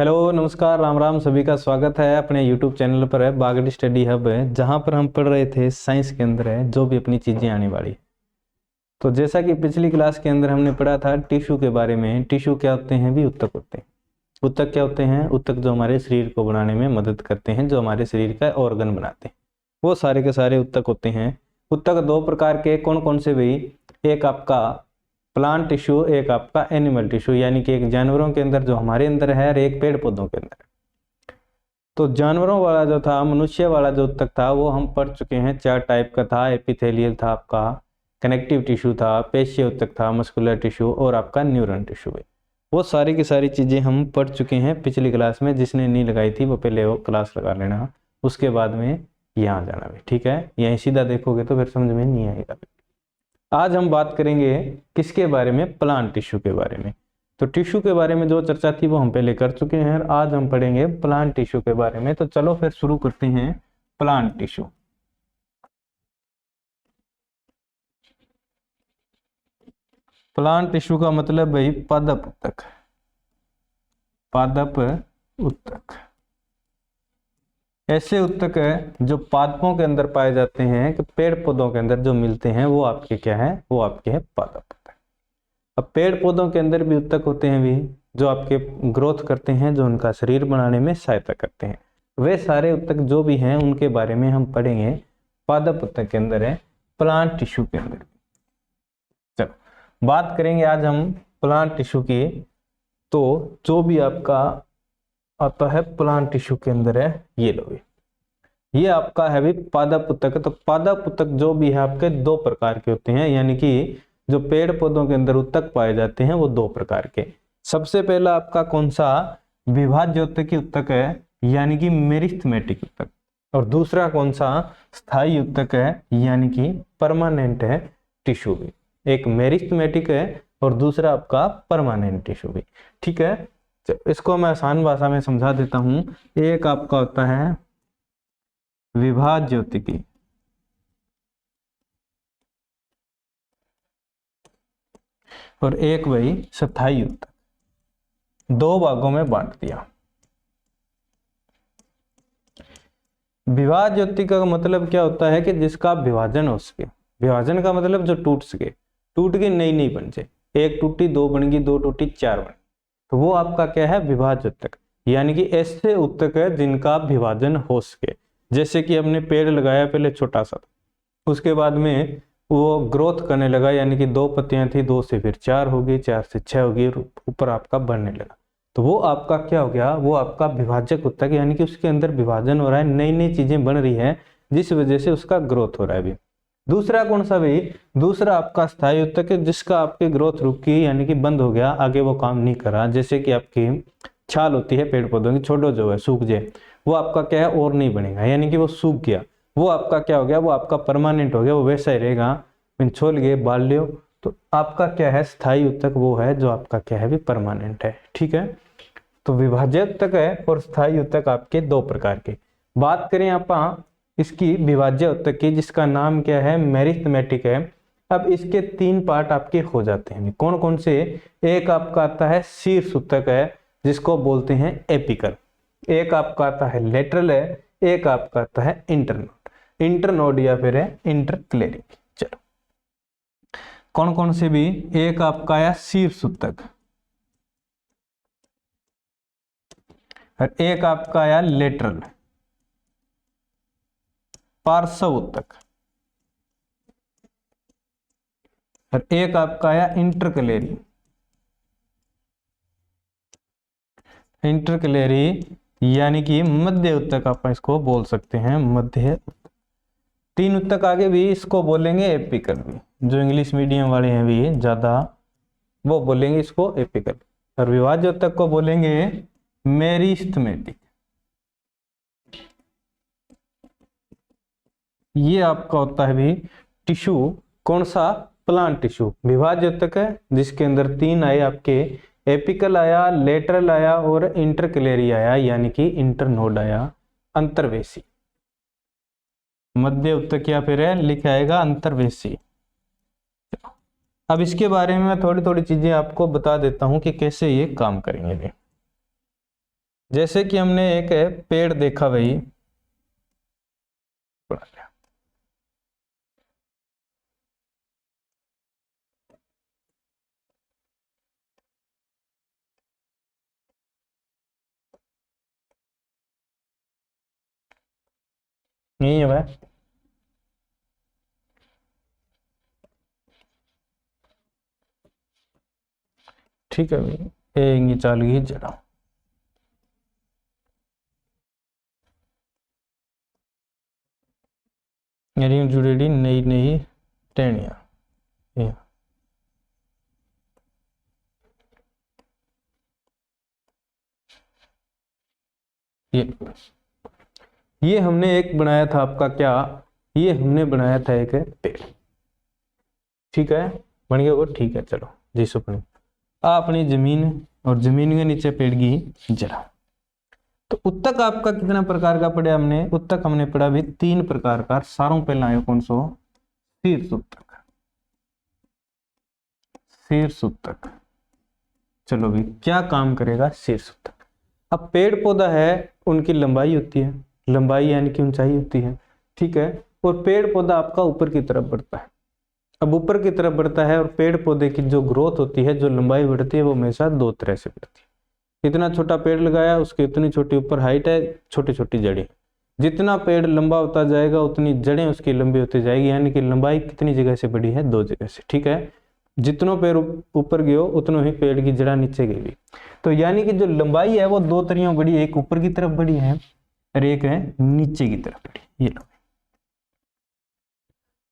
Hello नमस्कार राम राम, सभी का स्वागत है अपने YouTube चैनल पर है बागड़ स्टडी हब है, जहाँ पर हम पढ़ रहे थे साइंस के अंदर है जो भी अपनी चीज़ें आने वाली। तो जैसा कि पिछली क्लास के अंदर हमने पढ़ा था टिश्यू के बारे में। टिश्यू क्या होते हैं भी? उत्तक होते हैं। उत्तक क्या होते हैं? उत्तक जो हमारे शरीर को बनाने में मदद करते हैं, जो हमारे शरीर का ऑर्गन बनाते हैं, वो सारे के सारे उत्तक होते हैं। उत्तक दो प्रकार के कौन कौन से भाई? एक आपका प्लांट टिश्यू, एक आपका एनिमल टिश्यू, यानी कि एक जानवरों के अंदर जो हमारे अंदर है और एक पेड़ पौधों के अंदर। तो जानवरों वाला जो था, मनुष्य वाला जो उत्तक था, वो हम पढ़ चुके हैं। 4 टाइप का था। एपिथेलियल था आपका, कनेक्टिव टिश्यू था, पेशीय उत्तक था, मस्कुलर टिश्यू और आपका न्यूरन टिश्यू है। वो सारी की सारी चीज़ें हम पढ़ चुके हैं पिछली क्लास में। जिसने नहीं लगाई थी वो पहले वो क्लास लगा लेना, उसके बाद में यहाँ जाना भी, ठीक है। यहीं सीधा देखोगे तो फिर समझ में नहीं आएगा। आज हम बात करेंगे किसके बारे में? प्लांट टिश्यू के बारे में। तो टिश्यू के बारे में जो चर्चा थी वो हम पहले कर चुके हैं, और आज हम पढ़ेंगे प्लांट टिश्यू के बारे में। तो चलो फिर शुरू करते हैं। प्लांट टिश्यू, प्लांट टिश्यू का मतलब भाई पादप उत्तक। पादप उत्तक ऐसे उत्तक है जो पादपों के अंदर पाए जाते हैं, कि पेड़ पौधों के अंदर जो मिलते हैं वो आपके क्या है? वो आपके है पादप उत्तक। अब पेड़ पौधों के अंदर भी उत्तक होते हैं भी, जो आपके ग्रोथ करते हैं, जो उनका शरीर बनाने में सहायता करते हैं। वे सारे उत्तक जो भी हैं उनके बारे में हम पढ़ेंगे पादप उत्तक के अंदर है, प्लांट टिश्यू के अंदर। चलो बात करेंगे आज हम प्लांट टिश्यू की। तो जो भी आपका आता है प्लांट टिश्यू के अंदर है, ये लो, ये आपका है भी पादप उत्तक। तो पादप उत्तक जो भी है आपके दो प्रकार के होते हैं, यानी कि जो पेड़ पौधों के अंदर उत्तक पाए जाते हैं वो दो प्रकार के। सबसे पहला आपका कौन सा? विभाज्य उत्तकी उत्तक है, यानी कि मेरिस्टेमेटिक उत्तक। और दूसरा कौन सा? स्थायी उत्तक है, यानी कि परमानेंट है टिश्यू भी। एक मेरिस्टेमेटिक है और दूसरा आपका परमानेंट टिश्यू भी, ठीक है। इसको मैं आसान भाषा में समझा देता हूं। एक आपका होता है विभाज्य उत्तकी, और एक वही स्थायी उत्तक। दो भागों में बांट दिया। विभाज्य उत्तकी का मतलब क्या होता है? कि जिसका विभाजन हो सके। विभाजन का मतलब जो टूट सके, टूट के नई नई बन जाए। एक टूटी दो बन गई, दो टूटी चार बन, तो वो आपका क्या है? विभाज्य उत्तक। यानी कि ऐसे उत्तक है जिनका विभाजन हो सके। जैसे कि हमने पेड़ लगाया, पहले छोटा सा, उसके बाद में वो ग्रोथ करने लगा, यानी कि दो पत्तियां थी, दो से फिर चार हो गई, चार से छह हो गई, ऊपर आपका बढ़ने लगा। तो वो आपका क्या हो गया? वो आपका विभाजक उत्तक, यानी कि उसके अंदर विभाजन हो रहा है, नई नई चीजें बन रही है, जिस वजह से उसका ग्रोथ हो रहा है भी। दूसरा कौन सा भी? दूसरा आपका स्थायी उत्तक है, जिसका आपकी ग्रोथ रुकी, यानी कि बंद हो गया, आगे वो काम नहीं कर रहा। जैसे कि आपकी छाल होती है पेड़ पौधों की, छोड़ो जो है सूख जाए, वो आपका क्या है? और नहीं बनेगा, यानी कि वो सूख गया। वो आपका क्या हो गया? वो आपका परमानेंट हो गया, वो वैसा ही रहेगा। छोड़ गए, बाल लियो, तो आपका क्या है? स्थायी उत्तक वो है जो आपका क्या है? भी परमानेंट है, ठीक है। तो विभाज्य उत्तक है और स्थायी उत्तक आपके दो प्रकार के। बात करें आप इसकी विभाज्य उत्तक की, जिसका नाम क्या है? मेरिस्टेमेटिक है। अब इसके 3 पार्ट आपके हो जाते हैं। कौन कौन से? एक आपका आता है शीर्ष उत्तक है, जिसको बोलते हैं एपिकल। एक आपका आता है लेटरल है, एक आपका आता है इंटरनोड। इंटरनोड या फिर है इंटरक्लेरी। चलो कौन कौन से भी? एक आपका आया शीर्ष उत्तक, और एक आपका आया लेटरल पार्श्व उत्तक, और एक आपका आया इंटरक्लेरी। इंटरक्लेरी यानी कि मध्य उत्तक, आप इसको बोल सकते हैं मध्य। 3 उत्तक आगे भी इसको बोलेंगे एपिकल भी। जो इंग्लिश मीडियम वाले हैं भी ज्यादा, वो बोलेंगे इसको एपिकल। और विभाज्य उत्तक को बोलेंगे मेरिस्टेमेटिक। ये आपका होता है भी टिश्यू, कौन सा? Plant tissue. विभाज्य उत्तक है जिसके अंदर 3 आए आपके, एपिकल आया, लेटरल आया और इंटरक्लेरी आया, यानी कि इंटरनोड आया, अंतर्वेशी। मध्य उत्तक या फिर है लिखा आएगा अंतर्वेशी। अब इसके बारे में मैं थोड़ी थोड़ी चीजें आपको बता देता हूं कि कैसे ये काम करेंगे। जैसे कि हमने एक पेड़ देखा भाई, पढ़ा लिया। यही है भाई, ठीक है भाई। ये चाल गई जड़ा, यानी जुड़ेड़ी नई नई टहनियाँ। ये हमने एक बनाया था आपका क्या, ये हमने बनाया था एक पेड़, ठीक है, बन गया वो, ठीक है। चलो जी सुपनी अपनी जमीन और जमीन के नीचे पेड़ की जड़ा। तो उत्तक आपका कितना प्रकार का पढ़ा हमने, उत्तक हमने पढ़ा भी 3 प्रकार का। सारों पहला आयो कौन सो, शीर्ष उत्तक, शीर्ष उत्तक। चलो भी क्या काम करेगा शीर्ष उत्तक। अब पेड़ पौधा है, उनकी लंबाई होती है, लंबाई यानी कि ऊंचाई होती है, ठीक है। और पेड़ पौधा आपका ऊपर की तरफ बढ़ता है। अब ऊपर की तरफ बढ़ता है और पेड़ पौधे की जो ग्रोथ होती है, जो लंबाई बढ़ती है, वो हमेशा 2 तरह से बढ़ती है। इतना छोटा पेड़ लगाया, उसकी इतनी छोटी ऊपर हाइट है, छोटी छोटी जड़ें। जितना पेड़ लंबा होता जाएगा उतनी जड़ें उसकी लंबी होती जाएगी, यानी कि लंबाई कितनी जगह से बढ़ी है, 2 जगह से, ठीक है। जितनों पेड़ ऊपर गयो उतनों ही पेड़ की जड़ा नीचे गई। तो यानी कि जो लंबाई है वो 2 तरियों बढ़ी, एक ऊपर की तरफ बढ़ी है और एक है नीचे की तरफ बढ़ी। ये लो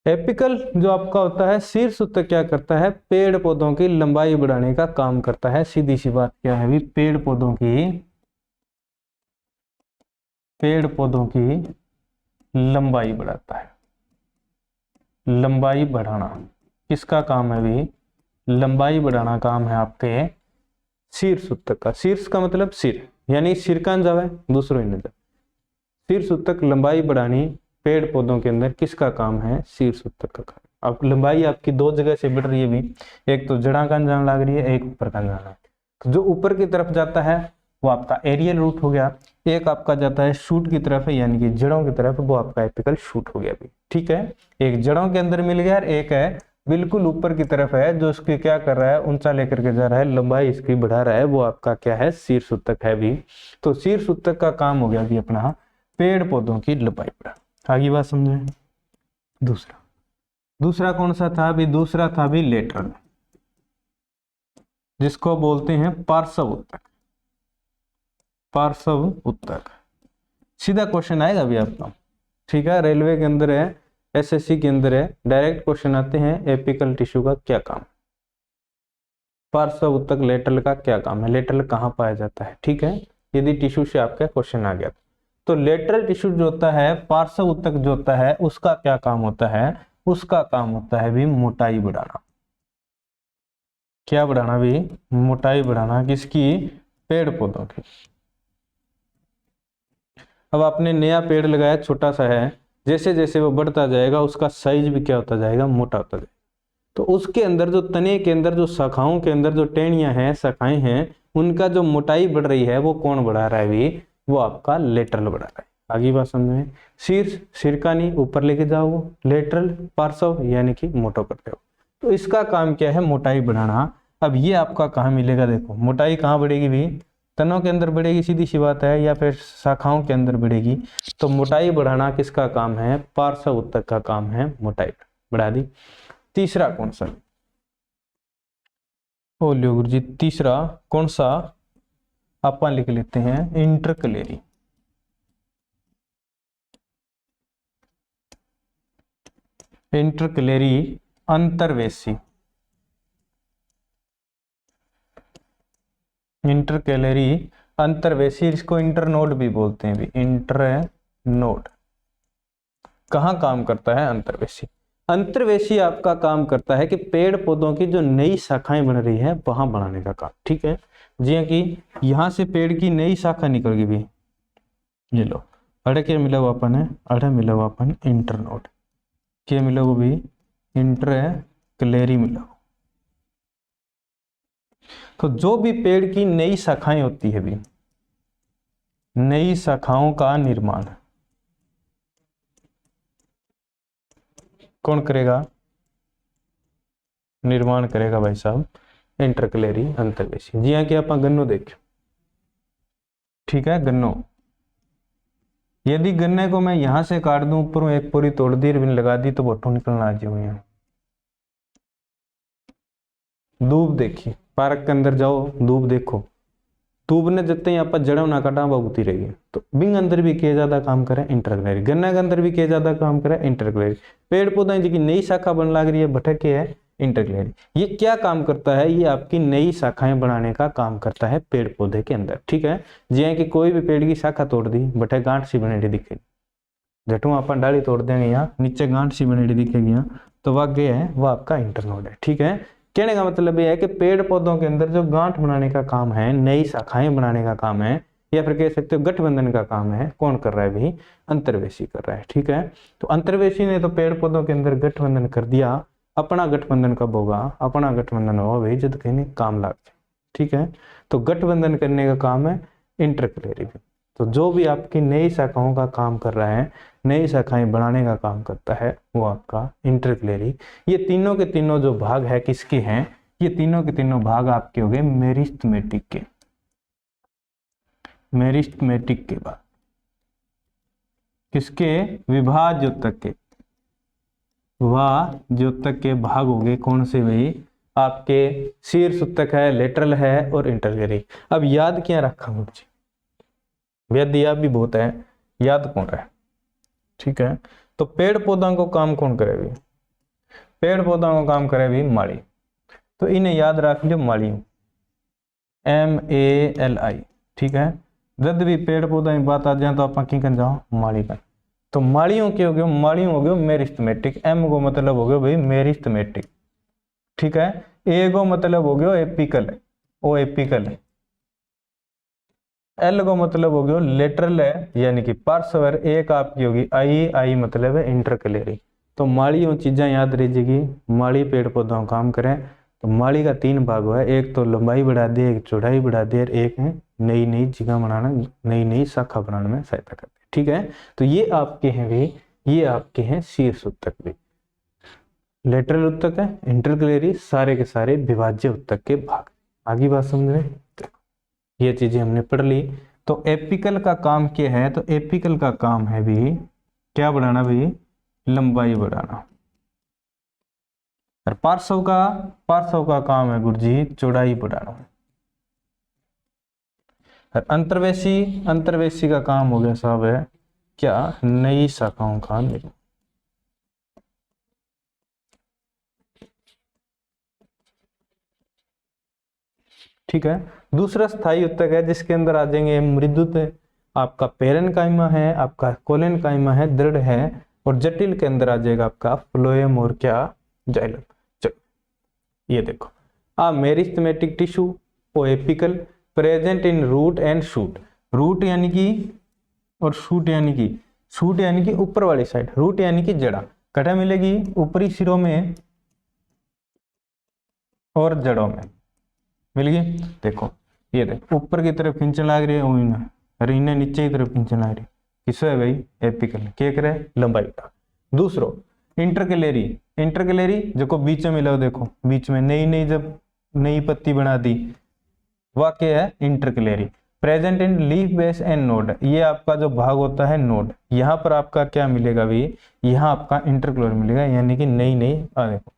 एपिकल जो आपका होता है शीर्ष उत्तक क्या करता है, पेड़ पौधों की लंबाई बढ़ाने का काम करता है। सीधी सी बात क्या है भी, पेड़ पौधों की लंबाई बढ़ाता है। लंबाई बढ़ाना किसका काम है भी, लंबाई बढ़ाना काम है आपके शीर्ष उत्तक का। शीर्ष का मतलब सिर, यानी सिर का जावे दूसरों ही नजर। शीर्ष उत्तक लंबाई बढ़ानी पेड़ पौधों के अंदर किसका काम है, शीर्ष उत्तक का काम। अब लंबाई आपकी 2 जगह से बढ़ रही है भी, एक तो जड़ा का जान लग रही है, एक ऊपर का जान। तो जो ऊपर की तरफ जाता है वो आपका एरियल रूट हो गया, एक आपका जाता है शूट की तरफ है, यानी कि जड़ों की तरफ, वो आपका एपिकल शूट हो गया भी, ठीक है। एक जड़ों के अंदर मिल गया और एक है बिल्कुल ऊपर की तरफ है, जो इसकी क्या कर रहा है, ऊंचा लेकर के जा रहा है, लंबाई इसकी बढ़ा रहा है, वो आपका क्या है, शीर्ष उत्तक है भी। तो शीर्ष उत्तक का काम हो गया भी अपना पेड़ पौधों की लंबाई बढ़ा। आगे बात समझे। दूसरा कौन सा था भी, दूसरा था भी लेटरल, जिसको बोलते हैं पार्श्व उत्तक। पार्श्व उत्तक सीधा क्वेश्चन आएगा भी आपका, ठीक है। रेलवे के अंदर है, एसएससी के अंदर है, डायरेक्ट क्वेश्चन आते हैं एपिकल टिश्यू का क्या काम, पार्श्व उत्तक लेटरल का क्या काम है, लेटरल कहाँ पाया जाता है, ठीक है। यदि टिश्यू से आपका क्वेश्चन आ गया तो लेटरल टिश्यू जो होता है, पार्श्व उत्तक जो होता है, उसका क्या काम होता है, उसका काम होता है भी मोटाई बढ़ाना। क्या बढ़ाना भी, मोटाई बढ़ाना किसकी, पेड़ पौधों की। अब आपने नया पेड़ लगाया, छोटा सा है, जैसे जैसे वो बढ़ता जाएगा उसका साइज भी क्या होता जाएगा, मोटा होता जाएगा। तो उसके अंदर जो तने के अंदर जो शाखाओं के अंदर जो टहनियां हैं, शाखाएं हैं, उनका जो मोटाई बढ़ रही है वो कौन बढ़ा रहा है भी, वो आपका लेटरल बढ़ा रहा है। आगे बात समझ में। शीर्ष सिर का नहीं ऊपर लेके जाओ, लेटरल पार्श्व यानी कि मोटो करते हो। तो इसका काम क्या है, मोटाई बढ़ाना। अब ये आपका कहाँ मिलेगा, देखो मोटाई कहाँ बढ़ेगी भी, तनों के अंदर बढ़ेगी, सीधी सी बात है, या फिर शाखाओं के अंदर बढ़ेगी। तो मोटाई बढ़ाना किसका काम है, पार्श्व उत्तक का काम है, मोटाई बढ़ा दी। तीसरा कौन सा, ओ लो गुरु जी, तीसरा कौन सा आप लिख लेते हैं, इंटरकलेरी। इंटरकलेरी अंतर्वेशी, इंटरकैलरी अंतर्वेशी, इसको इंटरनोड भी बोलते हैं भी, इंटरनोड। कहाँ काम करता है अंतर्वेशी, अंतर्वेशी आपका काम करता है कि पेड़ पौधों की जो नई शाखाएं बन रही है वहां बनाने का काम, ठीक है। जी कि यहां से पेड़ की नई शाखा निकल गई भी, ये लो अड़े के मिला हुआ अपन है, अड़े मिला हुआ अपन इंटरनोड के मिला वो भी इंटरकैलरी मिला। तो जो भी पेड़ की नई शाखाएं होती है भी, नई शाखाओं का निर्माण कौन करेगा? निर्माण करेगा भाई साहब इंटरकलेरी अंतर्वेशी। जी हाँ, कि आप गन्नो देखो, ठीक है, गन्नो, यदि गन्ने को मैं यहां से काट दूं, ऊपर एक पूरी तोड़ दी, रिबन लगा दी, तो बोटो निकलना आ जाओ। यहाँ दूब देखिए, पार्क के अंदर जाओ, दूब देखो, दूब ने जितने आप जड़ों ना काटा उगती रही। तो बिंग अंदर भी किया ज्यादा काम करे इंटरकलेरी, गन्ना के अंदर भी किया ज्यादा काम करे इंटरकलेरी। पेड़ पौधे जिनकी नई शाखा बन लग रही है, भटके है इंटरकलेरी। ये क्या काम करता है? ये आपकी नई शाखाएं बनाने का काम करता है पेड़ पौधे के अंदर, ठीक है। जिया कि कोई भी पेड़ की शाखा तोड़ दी, बटे गांठ सी बनेगी दिखेगी, जटू आप डाली तोड़ देंगे, यहाँ नीचे गांठ सी बनेगी दिखेगी, यहाँ तो वह गया है, वह आपका इंटरनोड है, ठीक है। कहने का मतलब यह है कि पेड़ पौधों के अंदर जो गांठ बनाने का काम है, नई शाखाएं बनाने का काम है, या फिर कह सकते हो गठबंधन का काम है, कौन कर रहा है भाई? अंतर्वेशी कर रहा है, ठीक है। तो अंतर्वेशी ने तो पेड़ पौधों के अंदर गठबंधन कर दिया। अपना गठबंधन कब होगा? अपना गठबंधन होगा भाई जब कहीं काम लग जाए, ठीक है। तो गठबंधन करने का काम है इंटरकलेरी। तो जो भी आपकी नई शाखाओं का काम कर रहा है, नई शाखाएं बनाने का काम करता है, वो आपका इंटरकलेरी। ये तीनों के तीनों जो भाग है किसके हैं? ये तीनों के तीनों भाग आपके हो गए मेरिस्टेमेटिक के, मेरिस्टेमेटिक के भाग किसके? विभाज्योतक के, विभाज्योतक के भाग हो गए। कौन से भाई? आपके शीर्ष उत्तक है, लेटरल है और इंटरकलेरी। अब याद क्या रखा मुझे? व्याधिया भी बहुत है, याद कौन है, ठीक है। तो पेड़ पौधों को काम कौन करे भी? पेड़ पौधों को काम करे भी माली। तो इन्हें याद रख लो, माली, MALI, ठीक है। जब भी पेड़ पौधों की बात आ जाए तो आप की कर जाओ माली का। तो मालियों के हो गए, मालियों हो गए मेरिस्टेमेटिक। M को मतलब हो गया भाई मेरिस्टेमेटिक, ठीक है। A को मतलब हो गया एपिकल है, वो एपिकल है। L को मतलब हो गया लेटरल है, यानी कि पार्श्वर। एक आपकी होगी आई मतलब है इंटरकलेरी। तो माली वो चीजें याद रह माली पेड़ पौधों काम करें। तो माली का 3 भाग हुआ है, एक तो लंबाई बढ़ा दे, एक चौड़ाई बढ़ा दे, और एक है नई नई जगह बनाना, नई नई शाखा बनाने में सहायता करते हैं, ठीक है। तो ये आपके हैं भाई, ये आपके हैं शीर्ष उत्तक भी, लेटरल उत्तक है, इंटरकलेरी, सारे के सारे विभाज्य उत्तक के भाग। आगे बात समझ में? ये चीजें हमने पढ़ ली। तो एपिकल का काम क्या है? तो एपिकल का काम है भी क्या बढ़ाना भाई? लंबाई बढ़ाना। और पार्श्व का काम है गुरुजी चौड़ाई बढ़ाना। और अंतर्वेशी का काम हो गया साहब है क्या? नई शाखाओं का निर्माण, ठीक है। दूसरा स्थायी उत्तक है जिसके अंदर आ जाएंगे मृदुत, आपका पेरेनकाइमा है, आपका कोलेनकाइमा है, दृढ़ है, और जटिल के अंदर आ जाएगा आपका फ्लोएम और क्या? जाइलम। चलो ये देखो, मेरिस्टेमेटिक टिश्यू ओ apical, present in root and shoot. Root यानी कि, और शूट यानी कि ऊपर वाली साइड, रूट यानी कि जड़ा। कटा मिलेगी ऊपरी सिरों में और जड़ों में मिल गई। देखो ये देखो, ऊपर की तरफ खींचने लग रही है, और इन्हें नीचे की तरफ खींचने लग रही है। किसो है भाई? एपिकल। क्या करे? लंबाई का। दूसरो इंटरकलेरी जो को बीच में मिला, देखो बीच में नई जब नई पत्ती बना दी, वह क्या है? Intercalary. Present in leaf base and node, ये आपका जो भाग होता है नोड, यहाँ पर आपका क्या मिलेगा भाई? यहाँ आपका इंटरकलेरी मिलेगा, यानी कि नई देखो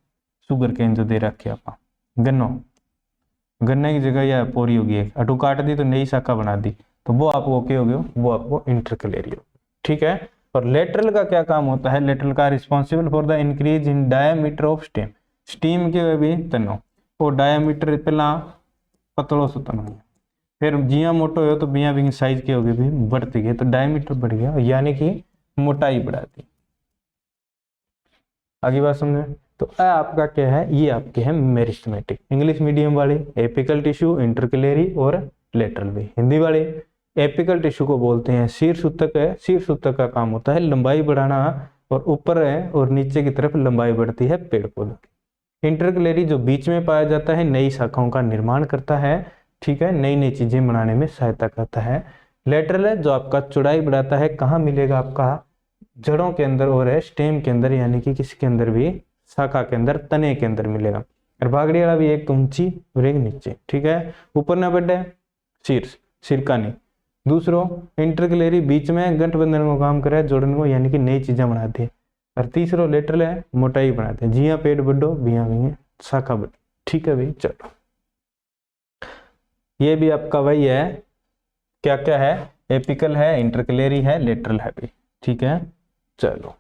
शुगर केन जो दे रखे आप, गन्ने की जगह या पोरी होगी एक, अटू काट दी तो नई शाखा बना दी, तो वो आपको क्या हो गया? वो आपको इंटरकलेरी हो, ठीक है। और लेटरल का क्या काम होता है? लेटरल का responsible for the increase in diameter of stem. Stem के भी तनो और डायमीटर पहला पतलो सो तनो, फिर जिया मोटो हो तो बिया भी साइज के होगी भी बढ़ती गई, तो डायमीटर बढ़ गया, यानी कि मोटाई बढ़ा दी। आगे बात समझे? तो आपका क्या है? ये आपके हैं मेरिस्टेमेटिक। इंग्लिश मीडियम वाले एपिकल टिश्यू, इंटरकलेरी और लेटरल भी। हिंदी वाले एपिकल टिश्यू को बोलते हैं शीर्ष उत्तक है। शीर्ष उत्तक का काम होता है लंबाई बढ़ाना, और ऊपर है और नीचे की तरफ लंबाई बढ़ती है पेड़ पौधों की। इंटरकलेरी जो बीच में पाया जाता है, नई शाखाओं का निर्माण करता है, ठीक है, नई नई चीजें बनाने में सहायता करता है। लेटरल है जो आपका चौड़ाई बढ़ाता है, कहाँ मिलेगा आपका जड़ों के अंदर और है स्टेम के अंदर, यानी कि किसके अंदर भी शाखा के अंदर, तने के अंदर मिलेगा। और भागड़ी वाला भी एक तो ऊंची और एक नीचे, ठीक है। ऊपर ना बढ़े शीर्ष सिरकानी। दूसरो इंटरक्लेरी बीच में गठबंधन को काम करे, जोड़न को, यानी कि नई चीजें बनाती है। और तीसरो लेटरल है मोटाई बनाते हैं, जिया पेट बढ़ो बिया भी शाखा बढ़ो, ठीक है भाई। चलो ये भी आपका वही है, क्या क्या है, एपिकल है, इंटरक्लेरी है, लेटरल है भी, ठीक है। चलो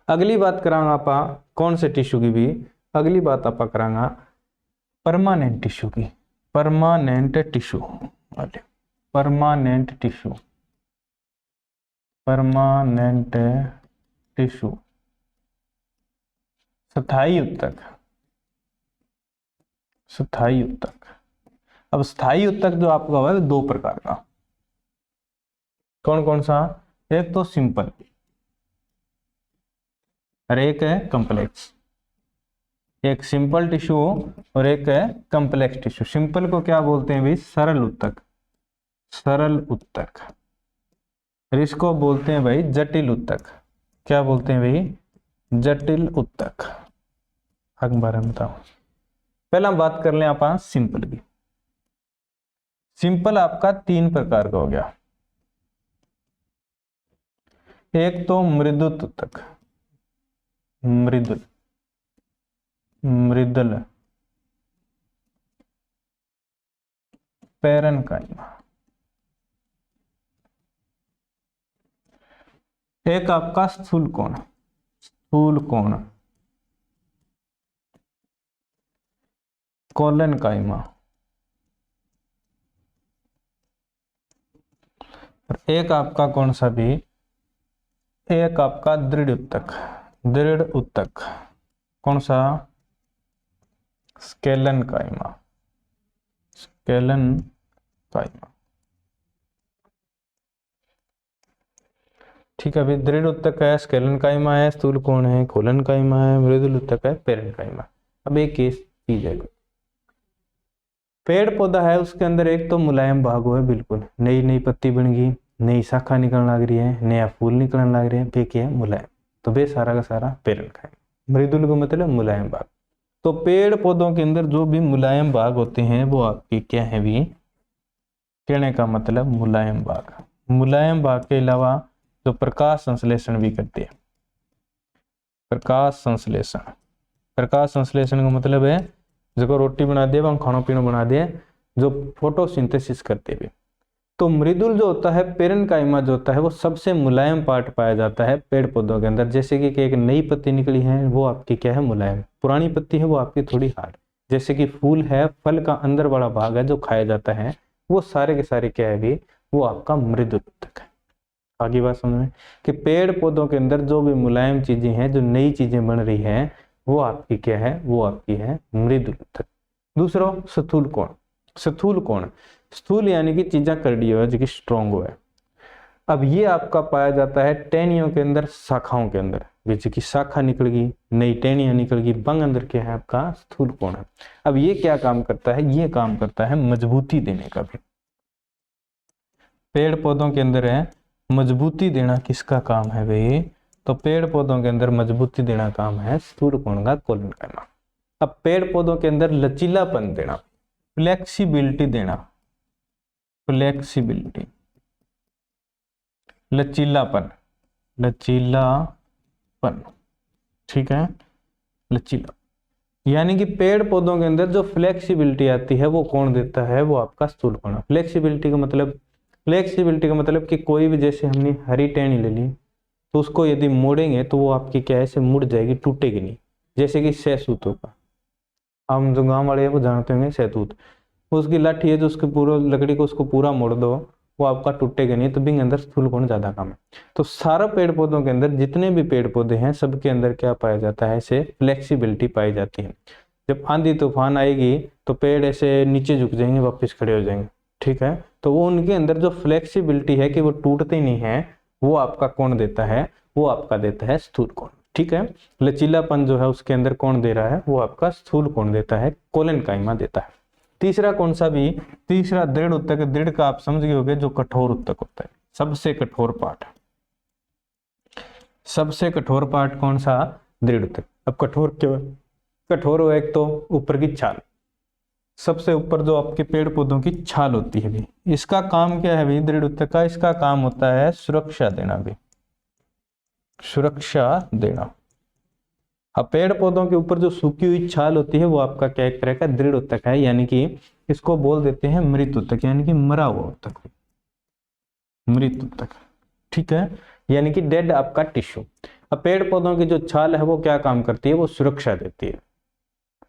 अगली बात करांगा आप कौन से टिश्यू की भी, अगली बात आप करांगा परमानेंट टिश्यू की। Permanent tissue, permanent tissue, permanent tissue, स्थायी उत्तक, स्थायी उत्तक। अब स्थायी उत्तक जो आपका हुआ है दो प्रकार का, कौन कौन सा, एक तो सिंपल और एक है कॉम्प्लेक्स। एक सिंपल टिश्यू और एक है कॉम्प्लेक्स टिश्यू। सिंपल को क्या बोलते हैं भाई, सरल उत्तक, सरल उत्तक। और इसको बोलते हैं भाई जटिल उत्तक। क्या बोलते हैं भाई, जटिल उत्तक। अखबार में बताओ, पहला हम बात कर लें आप सिंपल की। सिंपल आपका तीन प्रकार का हो गया, एक तो मृदुत उत्तक, मृदुल, मृदुल पैरेन्काइमा। एक आपका स्थूल कोण, स्थूल कोण कोलेनकाइमा। और एक आपका कौन सा भी, एक आपका दृढ़ उत्तक, दृढ़ उत्तक, कौन सा, स्केलेनकाइमा, स्केलेनकाइमा, ठीक है। अभी दृढ़ उत्तक है, स्केलेनकाइमा है, स्थूल कोण है, कोलेनकाइमा है, मृदुल उत्तक है, पैरेन्काइमा। अब एक केस कीजिए, पेड़ पौधा है उसके अंदर एक तो मुलायम भाग हो है, बिल्कुल नई नई पत्ती बन गई, नई शाखा निकलने लग रही है, नया फूल निकलने लग रहे हैं, वे क्या है, मुलायम। तो वे सारा का सारा पैरेन्काइमा। मृदुल को मतलब मुलायम भाग। तो पेड़ पौधों के अंदर जो भी मुलायम भाग होते हैं वो आपके क्या है भी, कहने का मतलब मुलायम भाग। मुलायम भाग के अलावा जो प्रकाश संश्लेषण भी करते हैं, प्रकाश संश्लेषण, प्रकाश संश्लेषण का मतलब है जो रोटी बना दे, हम खाना पीना बना दे, जो फोटोसिंथेसिस करते हुए। तो मृदुल जो होता है, पैरेन्काइमा जो होता है, वो सबसे मुलायम पार्ट पाया जाता है पेड़ पौधों के अंदर। जैसे कि एक नई पत्ती निकली है वो आपकी क्या है, मुलायम। पुरानी पत्ती है वो आपकी थोड़ी हार्ड। जैसे कि फूल है, फल का अंदर वाला भाग है जो खाया जाता है, वो सारे के सारे क्या है भी, वो आपका मृदुल उत्तक है। आगे बात समझ में, कि पेड़ पौधों के अंदर जो भी मुलायम चीजें हैं, जो नई चीजें बन रही है, वो आपकी क्या है, वो आपकी है मृदुल उत्तक। दूसरा स्थूल कोण, स्थूल कोण, स्थूल यानी कि चीजें करड़ी हो, जो कि स्ट्रॉन्ग हो है। अब ये आपका पाया जाता है टहनियों के अंदर, शाखाओं के अंदर, जैसे कि शाखा निकल गई, नई टहनियां निकल गई, बंग अंदर क्या है आपका स्थूल कोण है। अब ये क्या काम करता है, ये काम करता है मजबूती देने का भी। पेड़ पौधों के अंदर है मजबूती देना, किसका काम है भाई, तो पेड़ पौधों के अंदर मजबूती देना काम है स्थूल कोण का, कोलेनकाइमा। अब पेड़ पौधों के अंदर लचीलापन देना, फ्लेक्सिबिलिटी देना, फ्लेक्सिबिलिटी, लचीलापन, लचीलापन, ठीक है, लचीला, यानी कि पेड़ पौधों के अंदर जो फ्लेक्सिबिलिटी आती है वो कौन देता है, वो आपका स्थूल कोण। फ्लेक्सिबिलिटी का मतलब, फ्लेक्सिबिलिटी का मतलब कि कोई भी, जैसे हमने हरी टहनी ले ली तो उसको यदि मोड़ेंगे तो वो आपकी क्या है, से मुड़ जाएगी, टूटेगी नहीं। जैसे कि सहतूतों का, हम जो गांव वाले हैं वो जानते होंगे सहतूत, उसकी लाठी है जो उसके पूरा लकड़ी को उसको पूरा मोड़ दो, वो आपका टूटेगा नहीं। तो बिंग अंदर स्थूल कोण ज्यादा काम है। तो सारा पेड़ पौधों के अंदर जितने भी पेड़ पौधे हैं सबके अंदर क्या पाया जाता है, ऐसे फ्लेक्सिबिलिटी पाई जाती है। जब आंधी तूफान आएगी तो पेड़ ऐसे नीचे झुक जाएंगे, वापस खड़े हो जाएंगे, ठीक है। तो वो उनके अंदर जो फ्लेक्सिबिलिटी है कि वो टूटते नहीं है, वो आपका कौन देता है, वो आपका देता है स्थूल कोण, ठीक है। लचीलापन जो है उसके अंदर कौन दे रहा है, वो आपका स्थूल कोण देता है, कोलेनकाइमा देता है। तीसरा कौन सा भी, तीसरा दृढ़ उत्तक। दृढ़ का आप समझ गए होंगे, जो कठोर उत्तक होता है, सबसे कठोर पार्ट। सबसे कठोर पार्ट कौन सा, दृढ़ उत्तक। अब कठोर क्यों, कठोर हो, एक तो ऊपर की छाल, सबसे ऊपर जो आपके पेड़ पौधों की छाल होती है भी, इसका काम क्या है भी, दृढ़ उत्तक का इसका काम होता है सुरक्षा देना भी, सुरक्षा देना। अब पेड़ पौधों के ऊपर जो सूखी हुई छाल होती है वो आपका क्या एक तरह का दृढ़ उत्तक है, यानी कि इसको बोल देते हैं मृत उत्तक, यानी कि मरा हुआ उत्तक, मृत उत्तक, ठीक है, यानी कि डेड आपका टिश्यू। अब पेड़ पौधों की जो छाल है वो क्या काम करती है, वो सुरक्षा देती है,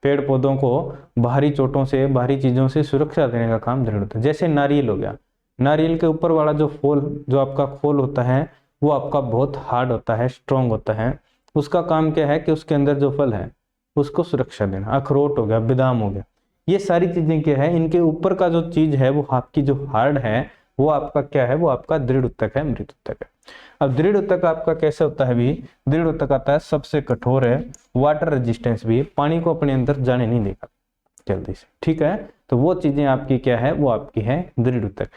पेड़ पौधों को बाहरी चोटों से, बाहरी चीजों से सुरक्षा देने का काम दृढ़ उत्तक। जैसे नारियल हो गया, नारियल के ऊपर वाला जो फूल, जो आपका खोल होता है वो आपका बहुत हार्ड होता है, स्ट्रॉन्ग होता है, उसका काम क्या है कि उसके अंदर जो फल है उसको सुरक्षा देना। अखरोट हो गया, बादाम हो गया, ये सारी चीजें क्या है, इनके ऊपर का जो चीज है वो आपकी जो हार्ड है वो आपका क्या है, वो आपका दृढ़ उत्तक है, मृत उत्तक है। अब दृढ़ उत्तक आपका कैसे होता है भी, दृढ़ उत्तक आता है सबसे कठोर है, वाटर रेजिस्टेंस भी, पानी को अपने अंदर जाने नहीं देगा जल्दी से, ठीक है। तो वो चीजें आपकी क्या है, वो आपकी है दृढ़ उत्तक।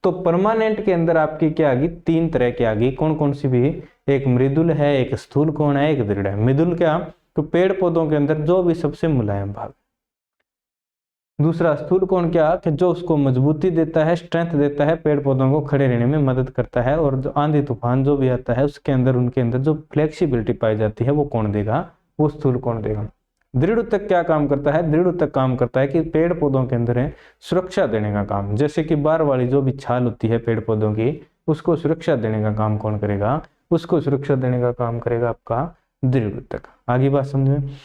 तो परमानेंट के अंदर आपकी क्या आ गई, तीन तरह की आ गई, कौन कौन सी भी, एक मृदुल है, एक स्थूल कोण है, एक दृढ़ है। मृदुल क्या, तो पेड़ पौधों के अंदर जो भी सबसे मुलायम भाग। दूसरा स्थूल कोण क्या, कि जो उसको मजबूती देता है, स्ट्रेंथ देता है, पेड़ पौधों को खड़े रहने में मदद करता है, और जो आंधी तूफान जो भी आता है उसके अंदर, उनके अंदर जो फ्लेक्सिबिलिटी पाई जाती है वो कौन देगा, वो स्थूल कोण देगा। दृढ़ उत्तक क्या काम करता है, दृढ़ उत्तक काम करता है कि पेड़ पौधों के अंदर है सुरक्षा देने का काम, जैसे कि बाहर वाली जो भी छाल होती है पेड़ पौधों की, उसको सुरक्षा देने का काम कौन करेगा, उसको सुरक्षा देने का काम करेगा आपका दृढ़ उत्तक। आगे बात समझ में,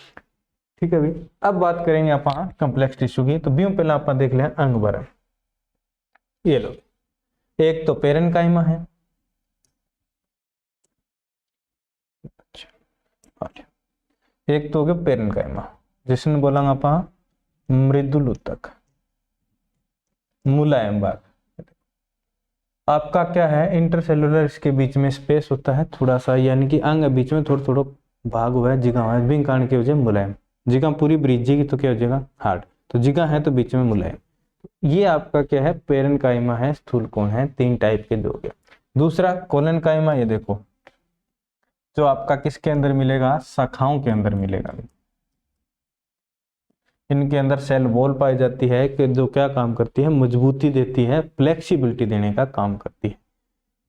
ठीक है भाई। अब बात करेंगे आप कॉम्प्लेक्स टिश्यू की। तो बीम पहले आप देख लें अंग भरण, ये लो, एक तो पेरेन्काइमा है, एक तो हो गया पेरेन्काइमा, जिसने बोला आप मृदुल उत्तक, मुलायम भाग। आपका क्या है, इंटरसेलुलर इसके बीच में स्पेस होता है थोड़ा सा, यानी कि अंग बीच में थोड़ा थोड़ा भाग हुआ है, जिगा हुआ है, बिंग कारण की वजह मुलायम, जिगा पूरी ब्रिजेगी तो क्या हो जाएगा, हार्ड, तो जिगा है तो बीच में मुलायम। ये आपका क्या है, पेरेन्काइमा है, स्थूल कोण है, तीन टाइप के जो हो गया। दूसरा कोलेनकाइमा, ये देखो जो आपका किसके अंदर मिलेगा, शाखाओं के अंदर मिलेगा। इनके अंदर सेल वॉल पाई जाती है कि जो क्या काम करती है, मजबूती देती है, फ्लेक्सिबिलिटी देने का काम करती है।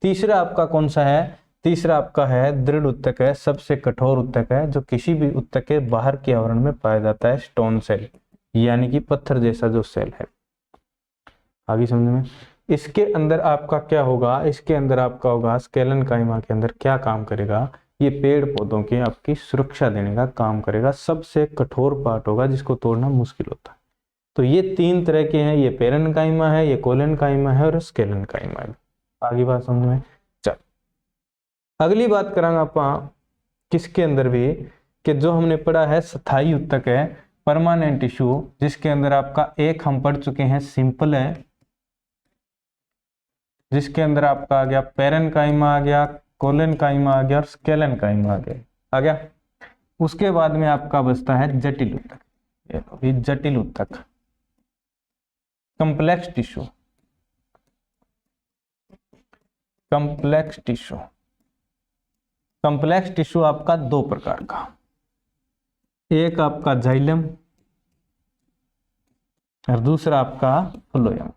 तीसरा आपका कौन सा है, तीसरा आपका है दृढ़ उत्तक है, सबसे कठोर उत्तक है, जो किसी भी उत्तक के बाहर के आवरण में पाया जाता है, स्टोन सेल, यानी कि पत्थर जैसा जो सेल है। आगे समझ में, इसके अंदर आपका क्या होगा, इसके अंदर आपका होगा स्केलेनकाइमा के अंदर क्या काम करेगा, ये पेड़ पौधों की आपकी सुरक्षा देने का काम करेगा, सबसे कठोर पार्ट होगा जिसको तोड़ना मुश्किल होता है। तो ये तीन तरह के हैं, ये पेरेन्काइमा है, ये कोलेनकाइमा है, और स्केलेनकाइमा है। आगे बात समझ में, चल अगली बात करांगा आप किसके अंदर भी, कि जो हमने पढ़ा है स्थायी उत्तक है, परमानेंट टिश्यू, जिसके अंदर आपका एक हम पढ़ चुके हैं सिंपल है, जिसके अंदर आपका आ गया पेरेन्काइमा आ गया, कोलेनकाइमा आ गया, और स्केलेनकाइमा आ गया। उसके बाद में आपका बचता है जटिल उत्तक, ये जटिल उत्तक, complex tissue, complex tissue. Complex tissue आपका दो प्रकार का, एक आपका जाइलम और दूसरा आपका फ्लोएम।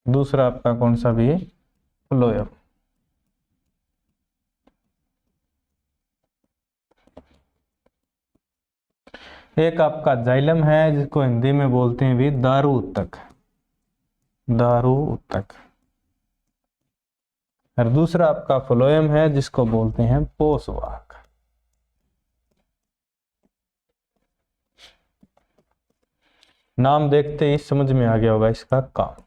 दूसरा आपका कौन सा भी, फ्लोएम। एक आपका जाइलम है, जिसको हिंदी में बोलते हैं भी दारू उत्तक, दारू उत्तक, और दूसरा आपका फ्लोएम है, जिसको बोलते हैं पोषवाहक। नाम देखते ही समझ में आ गया होगा इसका काम।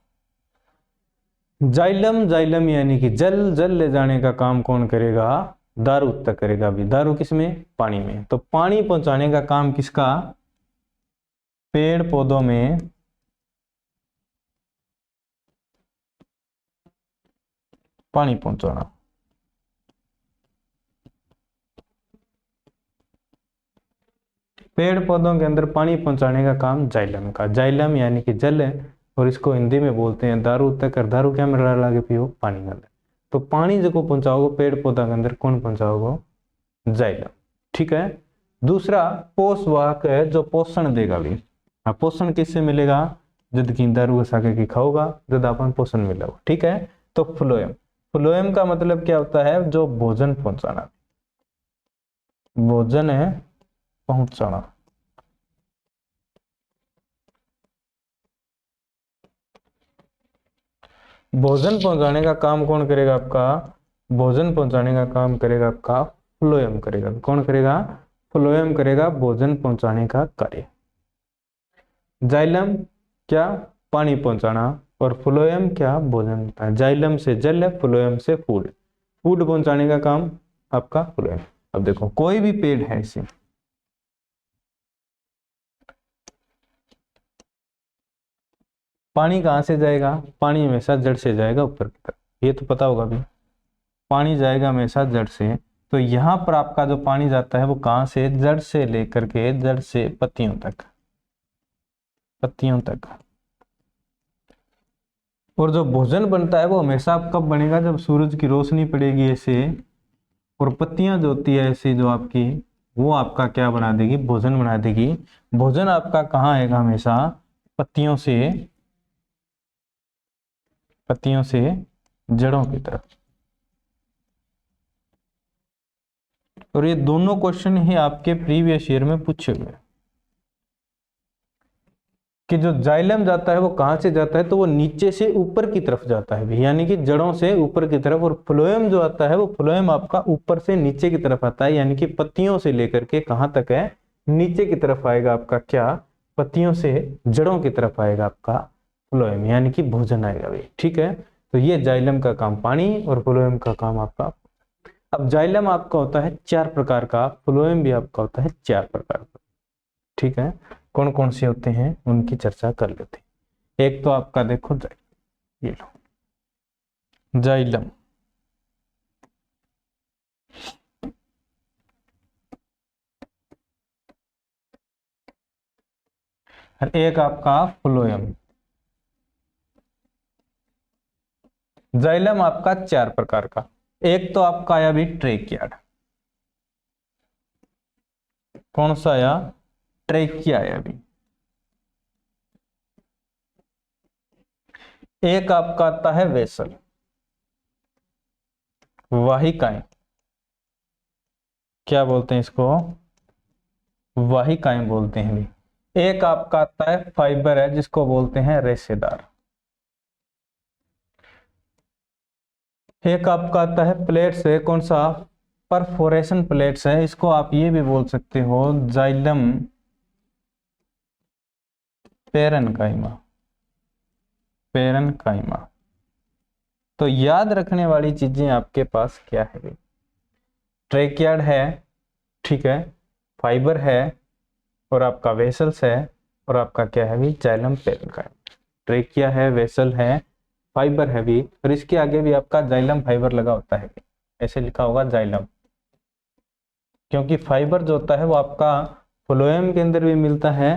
जाइलम, जाइलम यानी कि जल, जल ले जाने का काम कौन करेगा, दारू उत्तक करेगा भी। दारू किसमें, पानी में, तो पानी पहुंचाने का काम किसका, पेड़ पौधों में पानी पहुंचाना। पेड़ पौधों के अंदर पानी पहुंचाने का काम जाइलम का। जाइलम यानी कि जल है, और इसको हिंदी में बोलते हैं दारू तक। दारू क्या मिला लागे पियो, पानी का। तो पानी जो पहुंचाओगे पेड़ पौधा के अंदर, कौन पहुंचाओगे, जाइलम। ठीक है। दूसरा पोषवाहक है, जो पोषण देगा भी। पोषण किससे मिलेगा, जद की दारू साके की खाओगा, जद अपन पोषण मिलेगा। ठीक है। तो फ्लोएम, फ्लोएम का मतलब क्या होता है, जो भोजन पहुंचाना, भोजन है पहुंचाना। भोजन पहुंचाने का काम कौन करेगा आपका, भोजन पहुंचाने का काम करेगा आपका फ्लोएम करेगा। कौन करेगा, फ्लोएम करेगा भोजन पहुंचाने का कार्य। जाइलम क्या, पानी पहुंचाना, और फ्लोएम क्या, भोजन। जाइलम से जल है, फ्लोएम से फूड, फूड पहुंचाने का काम आपका फ्लोएम। अब देखो कोई भी पेड़ है इसे, पानी कहां से जाएगा, पानी हमेशा जड़ से जाएगा ऊपर की तरफ, ये तो पता होगा भी। पानी जाएगा हमेशा जड़ से। तो यहां पर आपका जो पानी जाता है वो कहां से, जड़ से लेकर के, जड़ से पत्तियों तक, पत्तियों तक। और जो भोजन बनता है वो हमेशा कब बनेगा, जब सूरज की रोशनी पड़ेगी ऐसे, और पत्तियां जो होती है ऐसी जो आपकी, वो आपका क्या बना देगी, भोजन बना देगी। भोजन आपका कहाँ आएगा, हमेशा पत्तियों से, पत्तियों से जड़ों की तरफ। और ये दोनों क्वेश्चन ही आपके प्रीवियस ईयर में पूछे हुए कि जो जाइलम जाता है वो कहां से जाता है, तो वो नीचे से ऊपर की तरफ जाता है, यानी कि जड़ों से ऊपर की तरफ। और फ्लोएम जो आता है वो फ्लोएम आपका ऊपर से नीचे की तरफ आता है, यानी कि पत्तियों से लेकर के कहां तक है, नीचे की तरफ आएगा आपका क्या, पत्तियों से जड़ों की तरफ आएगा आपका फ्लोएम, यानी कि भोजन आएगा भाई। ठीक है। तो ये जाइलम का काम पानी, और फ्लोएम का काम आपका। अब जाइलम आपका होता है 4 प्रकार का, फ्लोएम भी आपका होता है 4 प्रकार का। ठीक है। कौन कौन से होते हैं उनकी चर्चा कर लेते हैं। एक तो आपका देखो ये लो जाइलम, और एक आपका फ्लोएम। जाइलम आपका 4 प्रकार का। एक तो आपका आया भी ट्रेकियाड, कौन सा आया, ट्रेकिया आया भी। एक आपका आता है वेसल, वाहिकाएं, क्या बोलते हैं इसको, वाहिकाएं बोलते हैं भी। एक आपका आता है फाइबर है, जिसको बोलते हैं रेशेदार। एक आपका आता है प्लेट्स है, कौन सा, परफोरेशन प्लेट्स है, इसको आप ये भी बोल सकते हो जाइलम पेरेन्काइमा, पेरेन्काइमा। तो याद रखने वाली चीजें आपके पास क्या है, ट्रेकियाड है, ठीक है, फाइबर है, और आपका वेसल्स है, और आपका क्या है भी, जाइलम पेरेन्काइमा। ट्रेकिया है, वेसल है, फाइबर है भी, और इसके आगे भी आपका जाइलम फाइबर लगा होता है, ऐसे लिखा होगा जाइलम, क्योंकि फाइबर जो होता है वो आपका फ्लोएम के अंदर भी मिलता है,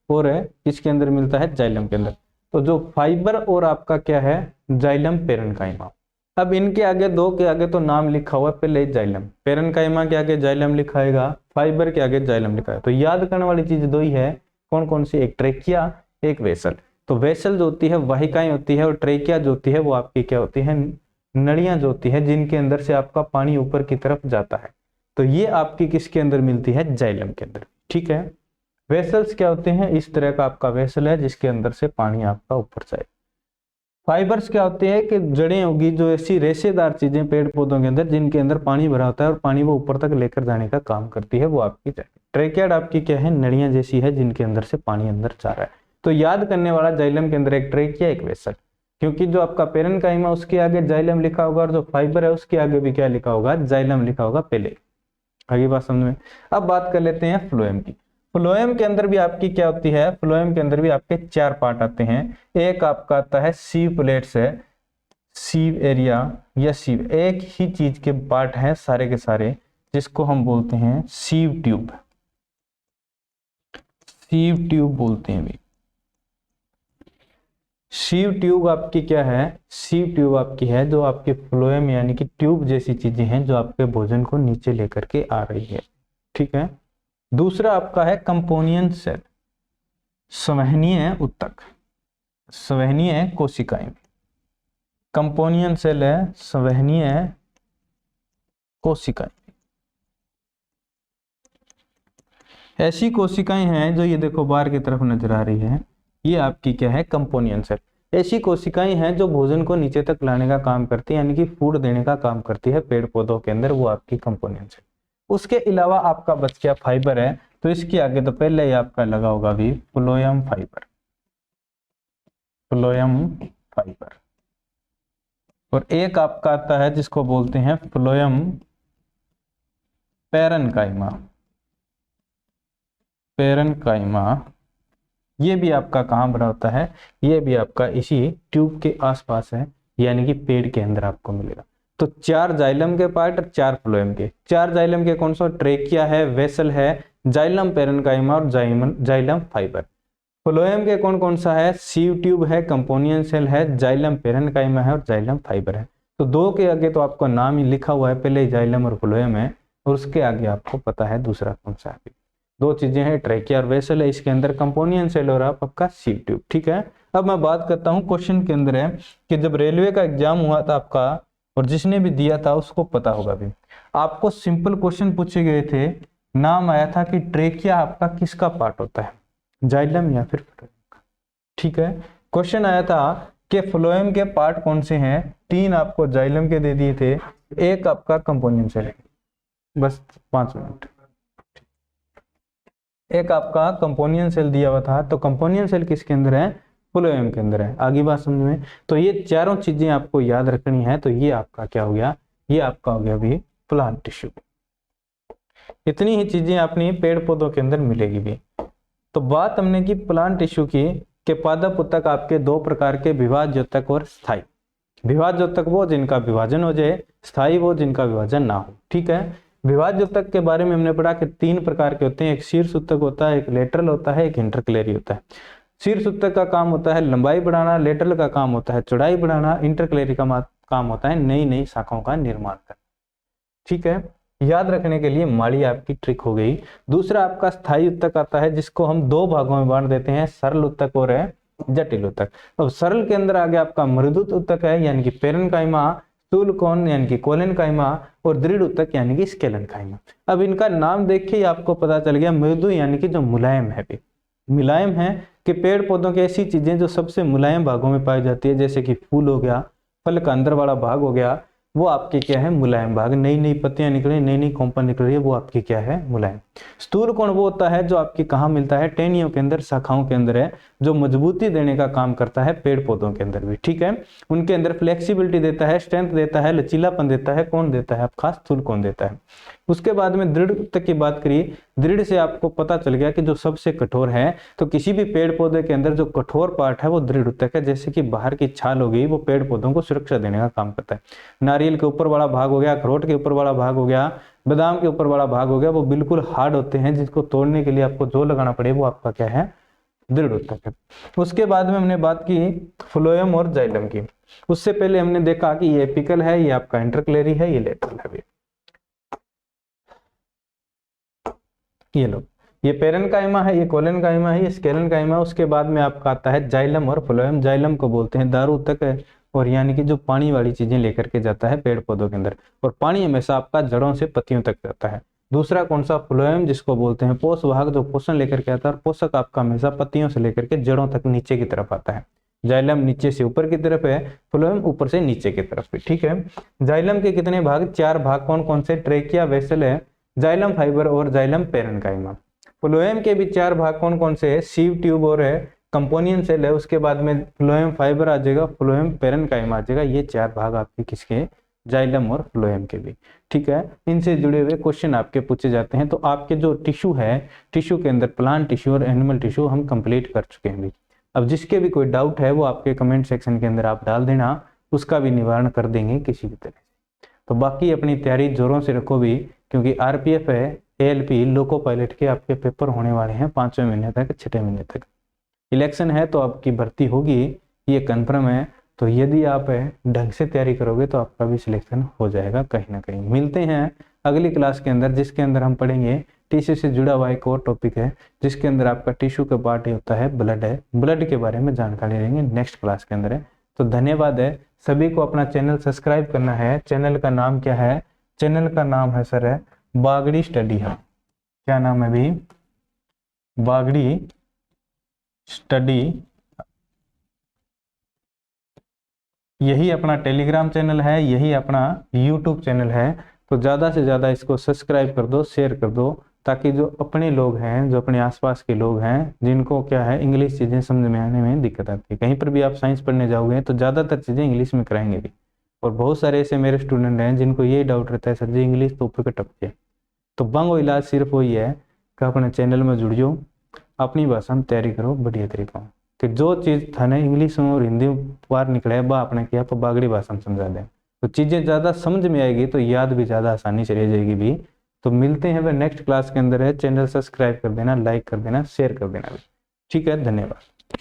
और इसके अंदर मिलता है जाइलम के अंदर। तो जो फाइबर और आपका क्या है, जाइलम पेरेन्काइमा। अब इनके आगे, दो के आगे तो नाम लिखा हुआ है, पहले जाइलम, पेरेन्काइमा के आगे जाइलम लिखाएगा, फाइबर के आगे जाइलम लिखा है। तो याद करने वाली चीज दो ही है, कौन कौन सी, एक ट्रेकिया, एक वेसल। तो वेसल जो होती है वाहिकाएं होती है, और ट्रेकिया जो होती है वो आपकी क्या होती है, नलियां जो होती है, जिनके अंदर से आपका पानी ऊपर की तरफ जाता है। तो ये आपकी किसके अंदर मिलती है, जाइलम के अंदर। ठीक है। वेसल्स क्या होते हैं, इस तरह का आपका वेसल है जिसके अंदर से पानी आपका ऊपर जाए। फाइबर्स क्या होते हैं, कि जड़ें होगी, जो ऐसी रेशेदार चीजें पेड़ पौधों के अंदर जिनके अंदर पानी भरा होता है और पानी वो ऊपर तक लेकर जाने का काम करती है, वो आपकी ट्रेकियाड आपकी क्या है, नलियां जैसी है जिनके अंदर से पानी अंदर जा रहा है। तो याद करने वाला, जाइलम के अंदर एक ट्रेकिया, एक वेसल, क्योंकि जो आपका पेरेन्काइमा उसके आगे जाइलम लिखा होगा, और जो फाइबर है उसके आगे भी क्या लिखा होगा, जाइलम लिखा होगा पहले। आगे बात समझ में। अब बात कर लेते हैं फ्लोएम की। फ्लोएम के अंदर भी आपकी क्या होती है, फ्लोएम के अंदर भी आपके 4 पार्ट आते हैं। एक आपका आता है सीव प्लेट्स है, सीव एरिया या सीव, एक ही चीज के पार्ट हैं सारे के सारे, जिसको हम बोलते हैं सीव ट्यूब। सीव ट्यूब बोलते हैं भी। सीव ट्यूब आपकी क्या है, सीव ट्यूब आपकी है जो आपके फ्लोएम यानी कि ट्यूब जैसी चीजें हैं जो आपके भोजन को नीचे लेकर के आ रही है, ठीक है। दूसरा आपका है कंपोनियन सेल, संवहनीय उत्तक, संवहनीय कोशिकाएं। कंपोनियन सेल है संवहनीय कोशिकाएं। ऐसी कोशिकाएं हैं जो ये देखो बाहर की तरफ नजर आ रही है, ये आपकी क्या है, कंपोनियन सेल। ऐसी कोशिकाएं हैं जो भोजन को नीचे तक लाने का काम करती है, यानी कि फूड देने का काम करती है पेड़ पौधों के अंदर, वो आपकी कंपोनियन सेल। उसके अलावा आपका बच गया फाइबर है, तो इसके आगे तो पहले ही आपका लगा होगा भी फ्लोएम फाइबर, फ्लोएम फाइबर। और एक आपका आता है जिसको बोलते हैं फ्लोएम पैरेन्काइमा, पैरेन्काइमा। ये भी आपका कहाँ बना होता है, ये भी आपका इसी ट्यूब के आसपास है, यानी कि पेड़ के अंदर आपको मिलेगा। तो 4 जाइलम के पार्ट और 4 फ्लोएम के। 4 जाइलम के कौन सा, ट्रेकिया है, वेसल है, जाइलम पैरेन्काइमा और जाइलम फाइबर। फ्लोएम के कौन कौन सा है, सीव ट्यूब है, कंपोनियन सेल है, जाइलम पैरेन्काइमा है और जाइलम फाइबर है। तो 2 के आगे तो आपको नाम ही लिखा हुआ है, पहले जाइलम और फ्लोएम है, और उसके आगे आपको पता है दूसरा कौन सा है। 2 चीजें हैं, ट्रेकिया और वेसल है, इसके अंदर कंपोनियन सेल और आपका सीव ट्यूब, ठीक है। अब मैं बात करता हूँ क्वेश्चन के अंदर है कि जब रेलवे का एग्जाम हुआ था आपका, और जिसने भी दिया था उसको पता होगा भी, आपको सिंपल क्वेश्चन पूछे गए थे, नाम आया था कि ट्रेकिया आपका किसका पार्ट होता है, जाइलम या फिर फ्लोएम का, ठीक है। क्वेश्चन आया था कि फ्लोएम के पार्ट कौन से हैं, 3 आपको जाइलम के दे दिए थे, 1 आपका कंपोनियन सेल, बस 5 मिनट। एक आपका कंपोनियन सेल दिया हुआ था, तो कंपोनियन सेल किसके अंदर है, फ्लोएम के अंदर है। आगे बात समझ में, तो ये चारों चीजें आपको याद रखनी है। तो ये आपका क्या हो गया, ये आपका हो गया भी प्लांट टिश्यू। इतनी ही चीजें अपनी पेड़ पौधों के अंदर मिलेगी भी। तो बात हमने की प्लांट टिश्यू की, कि पादप उत्तक आपके 2 प्रकार के, विभाज्योतक और स्थायी। विभाज्योतक वो जिनका विभाजन हो जाए, स्थायी वो जिनका विभाजन ना हो, ठीक है। विभाज्योतक के बारे में हमने पढ़ा कि 3 प्रकार के होते हैं, एक शीर्ष उत्तक होता है, एक लेटरल होता है, एक इंटरक्लेरी होता है। शीर्ष उत्तक का काम होता है लंबाई बढ़ाना, लेटरल का काम होता है चौड़ाई बढ़ाना, इंटरक्लेरी का काम होता है नई नई शाखाओं का निर्माण करना, ठीक है। याद रखने के लिए माड़ी आपकी ट्रिक हो गई। दूसरा आपका स्थायी उत्तक आता है, जिसको हम 2 भागों में बांट देते हैं, सरल उत्तक और जटिल उत्तक। अब सरल के अंदर आगे आपका मृदुत उत्तक है, यानी कि पैरेन्काइमा, स्थूल कोन यानी कि कोलेनकाइमा, और दृढ़ उत्तक यानी कि स्केलेनकाइमा। अब इनका नाम देख के ही आपको पता चल गया, मृदु यानी कि जो मुलायम है, भी मुलायम है कि पेड़ पौधों की ऐसी चीजें जो सबसे मुलायम भागों में पाई जाती है, जैसे कि फूल हो गया, फल का अंदर वाला भाग हो गया, वो आपके क्या है, मुलायम भाग। नई नई पत्तियां निकल रही, नई नई कॉम्पन निकल रही है, वो आपकी क्या है, मुलायम। स्थूल कोण वो होता है जो आपकी कहाँ मिलता है, टहनियों के अंदर, शाखाओं के अंदर है, जो मजबूती देने का काम करता है पेड़ पौधों के अंदर भी, ठीक है। उनके अंदर फ्लेक्सिबिलिटी देता है, स्ट्रेंथ देता है, लचीलापन देता है, कौन देता है, आप खास स्थूल कोण देता है। उसके बाद में दृढ़ उत्तक की बात करिए, दृढ़ से आपको पता चल गया कि जो सबसे कठोर है, तो किसी भी पेड़ पौधे के अंदर जो कठोर पार्ट है वो दृढ़ उत्तक है। जैसे कि बाहर की छाल हो गई, वो पेड़ पौधों को सुरक्षा देने का काम करता है। नारियल के ऊपर वाला भाग हो गया, अखरोट के ऊपर वाला भाग हो गया, बादाम के ऊपर वाला भाग हो गया, वो बिल्कुल हार्ड होते हैं, जिसको तोड़ने के लिए आपको जोर लगाना पड़े, वो आपका क्या है, दृढ़ उत्तक है। उसके बाद में हमने बात की फ्लोएम और जाइलम की। उससे पहले हमने देखा कि ये एपिकल है, ये आपका इंटरक्लेरी है, ये लेटरल है। ये लो, ये पैरेन्काइमा है, ये कोलेनकाइमा है, ये स्केलेनकाइमा। उसके बाद में आपका आता है जाइलम और फ्लोएम। जाइलम को बोलते हैं दारू उत्तक है, और यानी कि जो पानी वाली चीजें लेकर के जाता है पेड़ पौधों के अंदर, और पानी हमेशा आपका जड़ों से पत्तियों तक जाता है। दूसरा कौन सा, फ्लोएम, जिसको बोलते हैं पोषक, जो पोषण लेकर के आता है, और पोषक आपका हमेशा पत्तियों से लेकर के जड़ों तक नीचे की तरफ आता है। जाइलम नीचे से ऊपर की तरफ है, फ्लोएम ऊपर से नीचे की तरफ है, ठीक है। जाइलम के कितने भाग, 4 भाग। कौन कौन से, ट्रेकिया, वेसल है, जाइलम फाइबर और जाइलम पैरेन्काइमा। फ्लोएम के भी 4 भाग कौन कौन से है, सीव ट्यूब और है, कंपोनियन सेल है, उसके बाद में फ्लोएम फाइबर आ जाएगा, फ्लोएम पैरेन्काइमा आ जाएगा। ये 4 भाग आपके किसके, जाइलम और फ्लोएम के भी, ठीक है। इनसे जुड़े हुए क्वेश्चन आपके पूछे जाते हैं। तो आपके जो टिश्यू है, टिश्यू के अंदर प्लांट टिश्यू और एनिमल टिश्यू हम कंप्लीट कर चुके हैं भी। अब जिसके भी कोई डाउट है वो आपके कमेंट सेक्शन के अंदर आप डाल देना, उसका भी निवारण कर देंगे किसी भी तरह से। तो बाकी अपनी तैयारी जोरों से रखो भी, क्योंकि आरपीएफ है, ALP लोको पायलट के आपके पेपर होने वाले हैं 5वें महीने तक, 6ठे महीने तक। इलेक्शन है तो आपकी भर्ती होगी, ये कन्फर्म है। तो यदि आप ढंग से तैयारी करोगे तो आपका भी सिलेक्शन हो जाएगा कहीं ना कहीं। मिलते हैं अगली क्लास के अंदर, जिसके अंदर हम पढ़ेंगे टिश्यू से जुड़ा हुआ एक और टॉपिक है, जिसके अंदर आपका टिश्यू का पार्ट होता है ब्लड है, ब्लड के बारे में जानकारी लेंगे नेक्स्ट क्लास के अंदर है। तो धन्यवाद है सभी को। अपना चैनल सब्सक्राइब करना है। चैनल का नाम क्या है? चैनल का नाम है सर है बागड़ी स्टडी हब। क्या नाम है अभी? बागड़ी स्टडी। यही अपना टेलीग्राम चैनल है, यही अपना यूट्यूब चैनल है। तो ज़्यादा से ज़्यादा इसको सब्सक्राइब कर दो, शेयर कर दो, ताकि जो अपने लोग हैं, जो अपने आसपास के लोग हैं, जिनको क्या है इंग्लिश चीज़ें समझ में आने में दिक्कत आती है, कहीं पर भी आप साइंस पढ़ने जाओगे तो ज़्यादातर चीज़ें इंग्लिश में कराएंगे भी। और बहुत सारे ऐसे मेरे स्टूडेंट हैं जिनको ये डाउट रहता है, सर जी इंग्लिश तो ऊपर का टपके। तो बंगो इलाज सिर्फ वही है कि अपने चैनल में जुड़ जाओ, अपनी भाषा में तैयारी करो बढ़िया तरीका में, कि जो चीज़ थाने इंग्लिश में और हिंदी में बाहर निकले वह आपने किया तो बागड़ी भाषा में समझा दें, तो चीज़ें ज़्यादा समझ में आएगी, तो याद भी ज़्यादा आसानी से रह जाएगी भी। तो मिलते हैं वह नेक्स्ट क्लास के अंदर है। चैनल सब्सक्राइब कर देना, लाइक कर देना, शेयर कर देना भी। ठीक है, धन्यवाद।